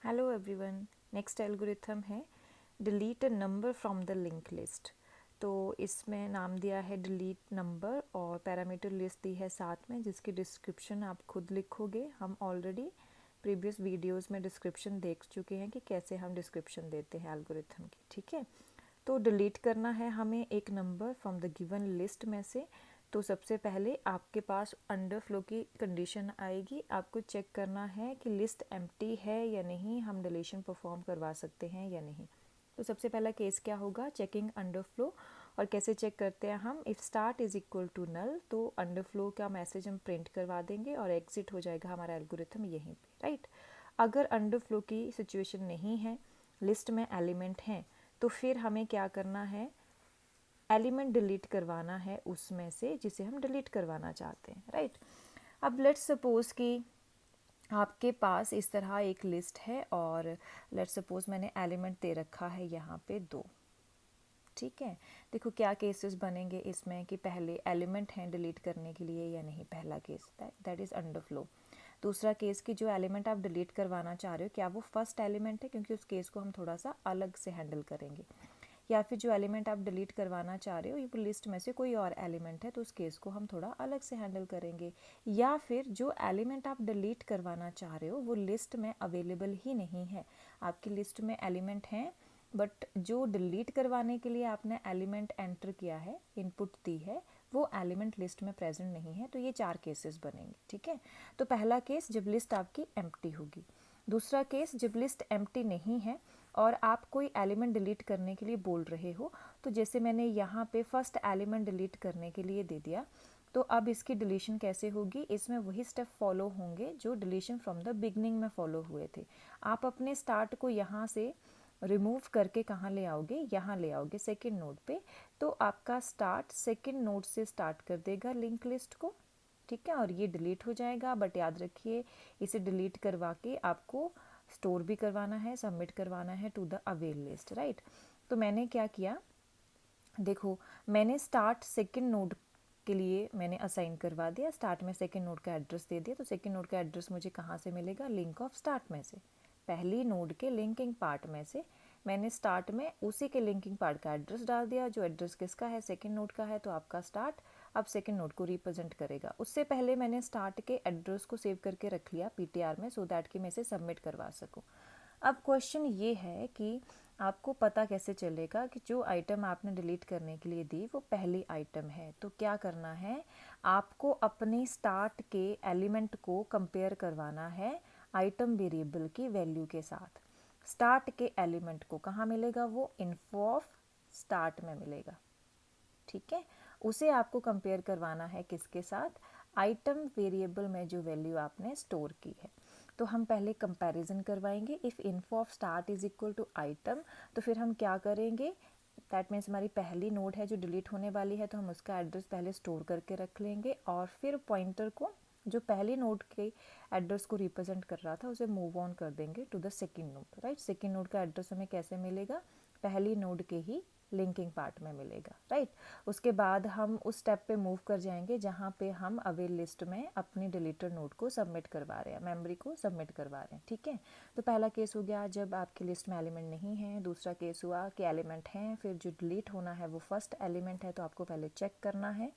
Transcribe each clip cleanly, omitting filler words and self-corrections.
Hello everyone, next algorithm है delete a number from the link list. तो इसमें नाम दिया है डिलीट नंबर और पैरामीटर लिस्ट दी है साथ में, जिसकी डिस्क्रिप्शन आप खुद लिखोगे। हम ऑलरेडी प्रीवियस वीडियोस में डिस्क्रिप्शन देख चुके हैं कि कैसे हम डिस्क्रिप्शन देते हैं एल्गोरिथम की, ठीक है। तो डिलीट करना है हमें एक number from the given list में से। तो सबसे पहले आपके पास अंडरफ्लो की कंडीशन आएगी, आपको चेक करना है कि लिस्ट एम्प्टी है या नहीं, हम डिलीशन परफॉर्म करवा सकते हैं या नहीं। तो सबसे पहला केस क्या होगा, चेकिंग अंडरफ्लो। और कैसे चेक करते हैं हम, if start is equal to null, तो अंडरफ्लो का मैसेज हम प्रिंट करवा देंगे और एग्जिट हो जाएगा हमारा एल्गोरिथम यहीं पे, राइट। अगर अंडरफ्लो की सिचुएशन नहीं है, लिस्ट में एलिमेंट हैं, तो फिर हमें क्या करना है, एलिमेंट डिलीट करवाना है उसमें से जिसे हम डिलीट करवाना चाहते हैं, राइट। अब लेट्स सपोज कि आपके पास इस तरह एक लिस्ट है और लेट्स सपोज मैंने एलिमेंट दे रखा है यहाँ पे 2, ठीक है। देखो क्या केसेस बनेंगे इसमें कि पहले एलिमेंट हैं डिलीट करने के लिए या नहीं, पहला केस दैट इज़ अंडरफ्लो। दूसरा केस कि जो एलिमेंट आप डिलीट करवाना चाह रहे हो क्या वो फर्स्ट एलिमेंट है, क्योंकि उस केस को हम थोड़ा सा अलग से हैंडल करेंगे। या फिर जो एलिमेंट आप डिलीट करवाना चाह रहे हो ये लिस्ट में से कोई और एलिमेंट है, तो उस केस को हम थोड़ा अलग से हैंडल करेंगे। या फिर जो एलिमेंट आप डिलीट करवाना चाह रहे हो वो लिस्ट में अवेलेबल ही नहीं है, आपकी लिस्ट में एलिमेंट हैं बट जो डिलीट करवाने के लिए आपने एलिमेंट एंटर किया है, इनपुट दी है, वो एलिमेंट लिस्ट में प्रेजेंट नहीं है। तो ये 4 केसेस बनेंगे, ठीक है। तो पहला केस जब लिस्ट आपकी एम्प्टी होगी। दूसरा केस जब लिस्ट एम्प्टी नहीं है और आप कोई एलिमेंट डिलीट करने के लिए बोल रहे हो, तो जैसे मैंने यहाँ पे फर्स्ट एलिमेंट डिलीट करने के लिए दे दिया, तो अब इसकी डिलीशन कैसे होगी, इसमें वही स्टेप फॉलो होंगे जो डिलीशन फ्रॉम द बिगनिंग में फॉलो हुए थे। आप अपने स्टार्ट को यहाँ से रिमूव करके कहाँ ले आओगे, यहाँ ले आओगे सेकेंड नोड पे। तो आपका स्टार्ट सेकेंड नोड से स्टार्ट कर देगा लिंक लिस्ट को, ठीक है, और ये डिलीट हो जाएगा। बट याद रखिए इसे डिलीट करवा के आपको स्टोर भी करवाना है, सबमिट करवाना है to the avail list, right. तो मैंने क्या किया, देखो मैंने स्टार्ट सेकेंड नोड के लिए मैंने असाइन करवा दिया, स्टार्ट में सेकेंड नोड का एड्रेस दे दिया। तो सेकेंड नोड का एड्रेस मुझे कहाँ से मिलेगा, लिंक ऑफ स्टार्ट में से, पहली नोड के लिंकिंग पार्ट में से मैंने स्टार्ट में उसी के लिंकिंग पार्ट का एड्रेस डाल दिया। जो एड्रेस किसका है, सेकेंड नोड का है, तो आपका स्टार्ट अब सेकेंड नोड को रिप्रेजेंट करेगा। उससे पहले मैंने स्टार्ट के एड्रेस को सेव करके रख लिया पीटीआर में, सो दैट कि मैं इसे सबमिट करवा सकूँ। अब क्वेश्चन ये है कि आपको पता कैसे चलेगा कि जो आइटम आपने डिलीट करने के लिए दी वो पहली आइटम है। तो क्या करना है, आपको अपने स्टार्ट के एलिमेंट को कंपेयर करवाना है आइटम वेरिएबल की वैल्यू के साथ। स्टार्ट के एलिमेंट को कहाँ मिलेगा, वो इन्फो ऑफ स्टार्ट में मिलेगा, ठीक है। उसे आपको कंपेयर करवाना है किसके साथ, आइटम वेरिएबल में जो वैल्यू आपने स्टोर की है। तो हम पहले कंपैरिजन करवाएंगे। If info of start is equal to item, तो फिर हम क्या करेंगे, दैट मीन्स हमारी पहली नोड है जो डिलीट होने वाली है, तो हम उसका एड्रेस पहले स्टोर करके रख लेंगे और फिर पॉइंटर को जो पहली नोड के एड्रेस को रिप्रेजेंट कर रहा था उसे मूव ऑन कर देंगे to the second node, right. Second node का एड्रेस हमें कैसे मिलेगा, पहली नोड के ही लिंकिंग पार्ट में मिलेगा, राइट। उसके बाद हम उस स्टेप पे मूव कर जाएंगे जहाँ पे हम अवेल लिस्ट में अपनी डिलीटर नोड को सबमिट करवा रहे हैं, मेमोरी को सबमिट करवा रहे हैं, ठीक है। तो पहला केस हो गया जब आपकी लिस्ट में एलिमेंट नहीं है। दूसरा केस हुआ कि एलिमेंट हैं, फिर जो डिलीट होना है वो फर्स्ट एलिमेंट है, तो आपको पहले चेक करना है।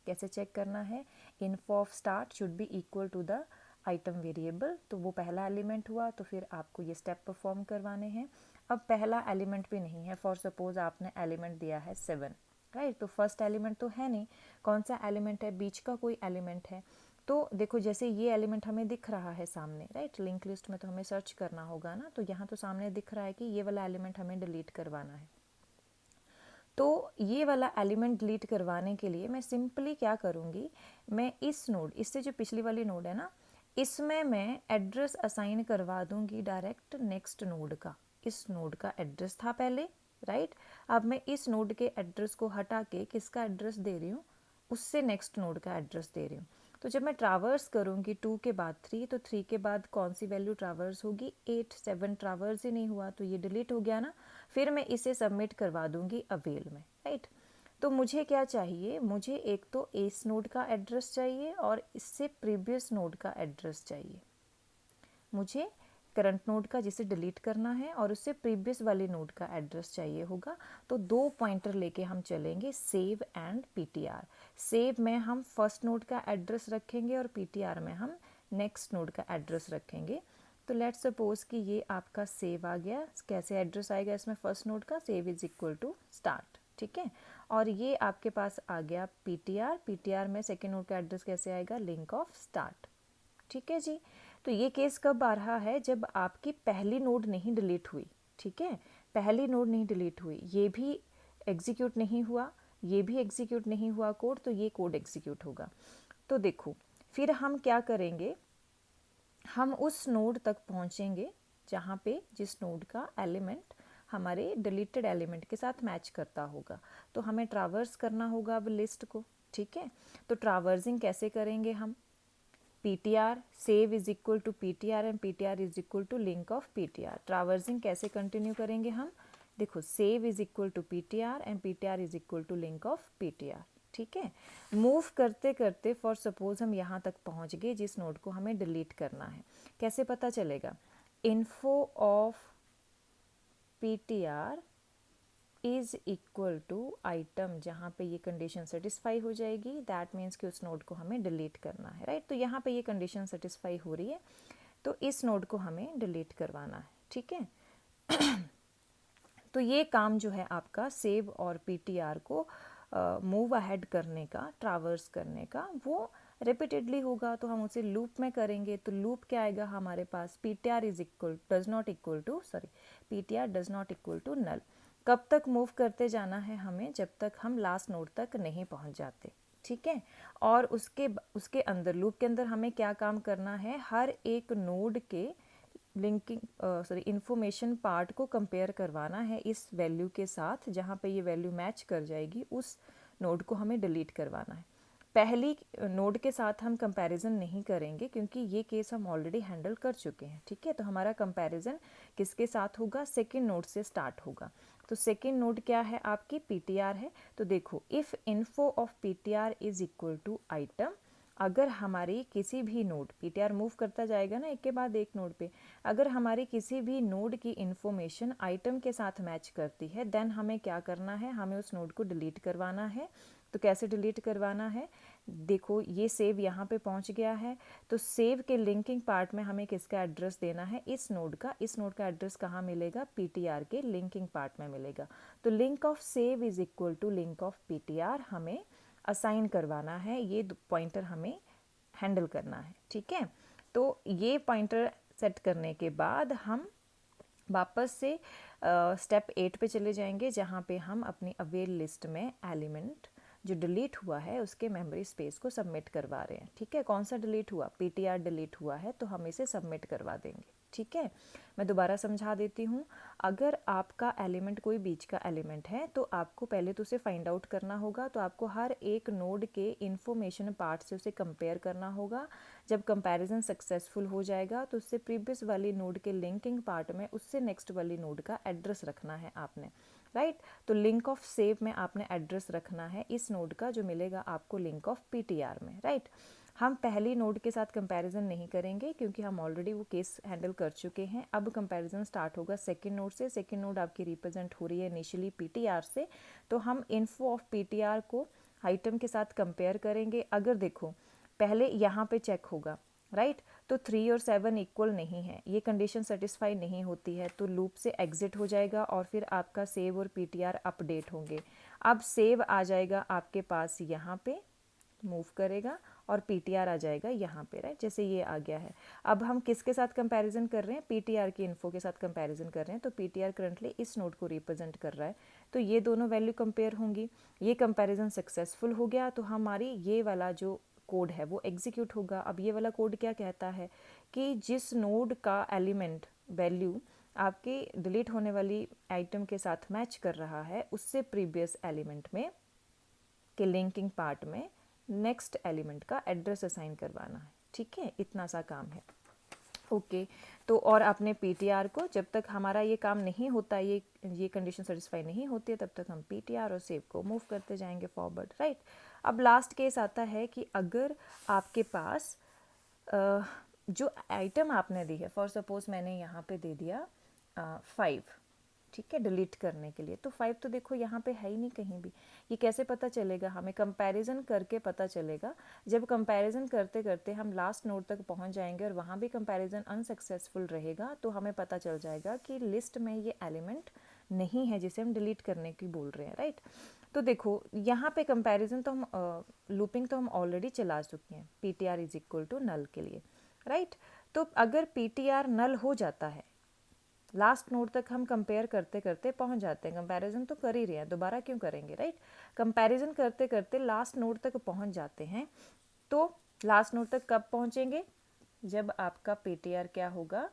कैसे चेक करना है, info of start should be equal to the item variable, तो वो पहला एलिमेंट हुआ। तो फिर आपको ये स्टेप परफॉर्म करवाने हैं। अब पहला एलिमेंट भी नहीं है, फॉर सपोज आपने एलिमेंट दिया है 7, राइट। तो फर्स्ट एलिमेंट तो है नहीं, कौन सा एलिमेंट है, बीच का कोई एलिमेंट है। तो देखो जैसे ये एलिमेंट हमें दिख रहा है सामने, राइट, लिंक लिस्ट में तो हमें सर्च करना होगा ना, तो यहाँ तो सामने दिख रहा है कि ये वाला एलिमेंट हमें डिलीट करवाना है। तो ये वाला एलिमेंट डिलीट करवाने के लिए मैं सिंपली क्या करूँगी, मैं इस नोड, इससे जो पिछली वाली नोड है ना, इसमें मैं एड्रेस असाइन करवा दूँगी डायरेक्ट नेक्स्ट नोड का। इस नोड का एड्रेस था पहले, राइट। अब मैं इस नोड के एड्रेस को हटा के किसका एड्रेस दे रही हूँ, उससे नेक्स्ट नोड का एड्रेस दे रही हूँ। तो जब मैं ट्रावर्स करूँगी 2 के बाद 3, तो 3 के बाद कौन सी वैल्यू ट्रावर्स होगी, 8, 7 ट्रावर्स ही नहीं हुआ, तो ये डिलीट हो गया ना। फिर मैं इसे सबमिट करवा दूँगी अवेल में, राइट। तो मुझे क्या चाहिए, मुझे एक तो इस नोड का एड्रेस चाहिए और इससे प्रीवियस नोड का एड्रेस चाहिए। मुझे करंट नोड का जिसे डिलीट करना है और उससे प्रीवियस वाले नोड का एड्रेस चाहिए होगा। तो 2 पॉइंटर लेके हम चलेंगे, सेव एंड पीटीआर। सेव में हम फर्स्ट नोड का एड्रेस रखेंगे और पीटीआर में हम नेक्स्ट नोड का एड्रेस रखेंगे। तो लेट्स सपोज कि ये आपका सेव आ गया। कैसे एड्रेस आएगा इसमें फर्स्ट नोड का, save is equal to start, ठीक है। और ये आपके पास आ गया पीटीआर। पीटीआर में सेकेंड नोड का एड्रेस कैसे आएगा, लिंक ऑफ स्टार्ट, ठीक है जी। तो ये केस कब आ रहा है, जब आपकी पहली नोड नहीं डिलीट हुई, ठीक है, पहली नोड नहीं डिलीट हुई, ये भी एग्जीक्यूट नहीं हुआ, ये भी एग्जीक्यूट नहीं हुआ कोड, तो ये कोड एग्जीक्यूट होगा। तो देखो फिर हम क्या करेंगे, हम उस नोड तक पहुंचेंगे जहाँ पे जिस नोड का एलिमेंट हमारे डिलीटेड एलिमेंट के साथ मैच करता होगा। तो हमें ट्रावर्स करना होगा अब लिस्ट को, ठीक है। तो ट्रावर्सिंग कैसे करेंगे हम, PTR save is equal to PTR and PTR is equal to link of PTR. Traversing कैसे कंटिन्यू करेंगे हम, देखो save is equal to PTR and PTR is equal to link of PTR, ठीक है। मूव करते करते फॉर सपोज हम यहाँ तक पहुँच गए जिस नोड को हमें डिलीट करना है। कैसे पता चलेगा, info of PTR is equal to item, जहाँ पे ये कंडीशन सेटिस्फाई हो जाएगी, दैट मीन्स कि उस नोड को हमें डिलीट करना है, राइट। तो यहाँ पे ये कंडीशन सेटिस्फाई हो रही है, तो इस नोड को हमें डिलीट करवाना है, ठीक है। तो ये काम जो है आपका सेव और पीटीआर को मूव अहेड करने का, ट्रावर्स करने का, वो रिपीटेडली होगा। तो हम उसे लूप में करेंगे। तो लूप क्या आएगा हमारे पास, PTR is equal does not equal to PTR does not equal to null. कब तक मूव करते जाना है हमें, जब तक हम लास्ट नोड तक नहीं पहुंच जाते, ठीक है। और उसके अंदर लूप के अंदर हमें क्या काम करना है, हर एक नोड के लिंकिंग इंफॉर्मेशन पार्ट को कंपेयर करवाना है इस वैल्यू के साथ, जहाँ पे ये वैल्यू मैच कर जाएगी उस नोड को हमें डिलीट करवाना है। पहली नोड के साथ हम कंपैरिजन नहीं करेंगे क्योंकि ये केस हम ऑलरेडी हैंडल कर चुके हैं, ठीक है। तो हमारा कंपैरिजन किसके साथ होगा, सेकेंड नोड से स्टार्ट होगा। तो सेकेंड नोड क्या है आपकी, पीटीआर है। तो देखो if info of PTR is equal to item, अगर हमारी किसी भी नोड, पीटीआर मूव करता जाएगा ना एक के बाद एक नोड पे, अगर हमारी किसी भी नोड की इंफॉर्मेशन आइटम के साथ मैच करती है, देन हमें क्या करना है, हमें उस नोड को डिलीट करवाना है। तो कैसे डिलीट करवाना है, देखो ये सेव यहाँ पे पहुँच गया है, तो सेव के लिंकिंग पार्ट में हमें किसका एड्रेस देना है, इस नोड का। इस नोड का एड्रेस कहाँ मिलेगा, पीटीआर के लिंकिंग पार्ट में मिलेगा। तो link of save is equal to link of PTR हमें असाइन करवाना है, ये पॉइंटर हमें हैंडल करना है, ठीक है। तो ये पॉइंटर सेट करने के बाद हम वापस से स्टेप 8 पे चले जाएंगे, जहाँ पे हम अपनी अवेल लिस्ट में एलिमेंट जो डिलीट हुआ है उसके मेमोरी स्पेस को सबमिट करवा रहे हैं, ठीक है। कौन सा डिलीट हुआ, पीटीआर डिलीट हुआ है, तो हम इसे सबमिट करवा देंगे, ठीक है। मैं दोबारा समझा देती हूँ, अगर आपका एलिमेंट कोई बीच का एलिमेंट है तो आपको पहले तो उसे फाइंड आउट करना होगा। तो आपको हर एक नोड के इंफॉर्मेशन पार्ट से उसे कंपेयर करना होगा। जब कंपैरिजन सक्सेसफुल हो जाएगा तो उससे प्रीवियस वाली नोड के लिंकिंग पार्ट में उससे नेक्स्ट वाली नोड का एड्रेस रखना है आपने, राइट। तो लिंक ऑफ सेव में आपने एड्रेस रखना है इस नोड का जो मिलेगा आपको लिंक ऑफ पीटीआर में, राइट। हम पहली नोड के साथ कंपैरिजन नहीं करेंगे क्योंकि हम ऑलरेडी वो केस हैंडल कर चुके हैं। अब कंपैरिजन स्टार्ट होगा सेकंड नोड से। सेकंड नोड आपकी रिप्रेजेंट हो रही है इनिशियली पीटीआर से, तो हम इन्फो ऑफ पीटीआर को आइटम के साथ कंपेयर करेंगे। अगर देखो पहले यहाँ पे चेक होगा, राइट, तो 3 और 7 इक्वल नहीं है, ये कंडीशन सेटिस्फाई नहीं होती है, तो लूप से एग्जिट हो जाएगा और फिर आपका सेव और पीटीआर अपडेट होंगे। अब सेव आ जाएगा आपके पास यहाँ पे, मूव करेगा, और पीटीआर आ जाएगा यहाँ पे, राइट, जैसे ये आ गया है। अब हम किसके साथ कंपैरिजन कर रहे हैं, पीटीआर की इन्फो के साथ कंपैरिजन कर रहे हैं। तो पीटीआर करंटली इस नोड को रिप्रेजेंट कर रहा है, तो ये दोनों वैल्यू कंपेयर होंगी। ये कंपैरिजन सक्सेसफुल हो गया तो हमारी ये वाला जो कोड है वो एग्जीक्यूट होगा। अब ये वाला कोड क्या कहता है कि जिस नोड का एलिमेंट वैल्यू आपके डिलीट होने वाली आइटम के साथ मैच कर रहा है उससे प्रीवियस एलिमेंट में के लिंकिंग पार्ट में नेक्स्ट एलिमेंट का एड्रेस असाइन करवाना है, ठीक है। इतना सा काम है, ओके। तो और आपने पीटीआर को, जब तक हमारा ये काम नहीं होता, ये कंडीशन सेटिस्फाई नहीं होती है, तब तक हम पीटीआर और सेव को मूव करते जाएंगे फॉरवर्ड, राइट। अब लास्ट केस आता है कि अगर आपके पास जो आइटम आपने दी है, फॉर सपोज मैंने यहाँ पे दे दिया 5, ठीक है, डिलीट करने के लिए, तो 5 तो देखो यहाँ पे है ही नहीं कहीं भी। ये कैसे पता चलेगा? हमें कंपैरिजन करके पता चलेगा। जब कंपैरिजन करते करते हम लास्ट नोड तक पहुँच जाएंगे और वहाँ भी कंपैरिजन अनसक्सेसफुल रहेगा, तो हमें पता चल जाएगा कि लिस्ट में ये एलिमेंट नहीं है जिसे हम डिलीट करने की बोल रहे हैं, राइट। तो देखो यहाँ पे कंपैरिजन तो हम लूपिंग तो हम ऑलरेडी चला चुके हैं P T R is equal to null के लिए, राइट। तो अगर पी टी आर नल हो जाता है, लास्ट नोड तक हम कंपेयर करते करते पहुंच जाते हैं, कंपैरिजन तो कर ही रहे हैं, दोबारा क्यों करेंगे, राइट। कंपैरिजन करते करते लास्ट नोड तक पहुंच जाते हैं, तो लास्ट नोड तक कब पहुंचेंगे? जब आपका पीटीआर क्या होगा,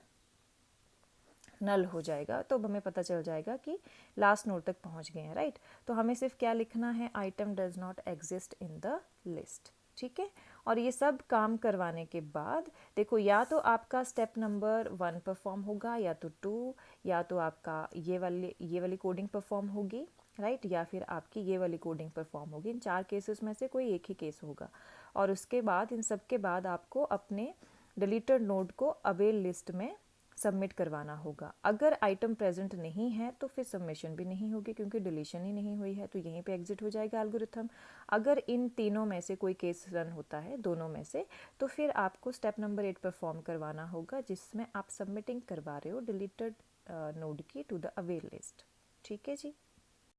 नल हो जाएगा, तो हमें पता चल जाएगा कि लास्ट नोड तक पहुंच गए हैं, राइट। तो हमें सिर्फ क्या लिखना है, item does not exist in the list, ठीक है। और ये सब काम करवाने के बाद देखो, या तो आपका स्टेप नंबर 1 परफॉर्म होगा, या तो 2, या तो आपका ये वाली कोडिंग परफॉर्म होगी, राइट, या फिर आपकी ये वाली कोडिंग परफॉर्म होगी। इन 4 केसेस में से कोई एक ही केस होगा। और उसके बाद, इन सब के बाद आपको अपने डिलीटेड नोड को अवेल लिस्ट में सबमिट करवाना होगा। अगर आइटम प्रेजेंट नहीं है तो फिर सबमिशन भी नहीं होगी, क्योंकि डिलीशन ही नहीं हुई है, तो यहीं पे एग्जिट हो जाएगा एल्गोरिथम। अगर इन तीनों में से कोई केस रन होता है, दोनों में से, तो फिर आपको स्टेप नंबर 8 परफॉर्म करवाना होगा, जिसमें आप सबमिटिंग करवा रहे हो डिलीटेड नोड की टू द अवेल लिस्ट, ठीक है जी।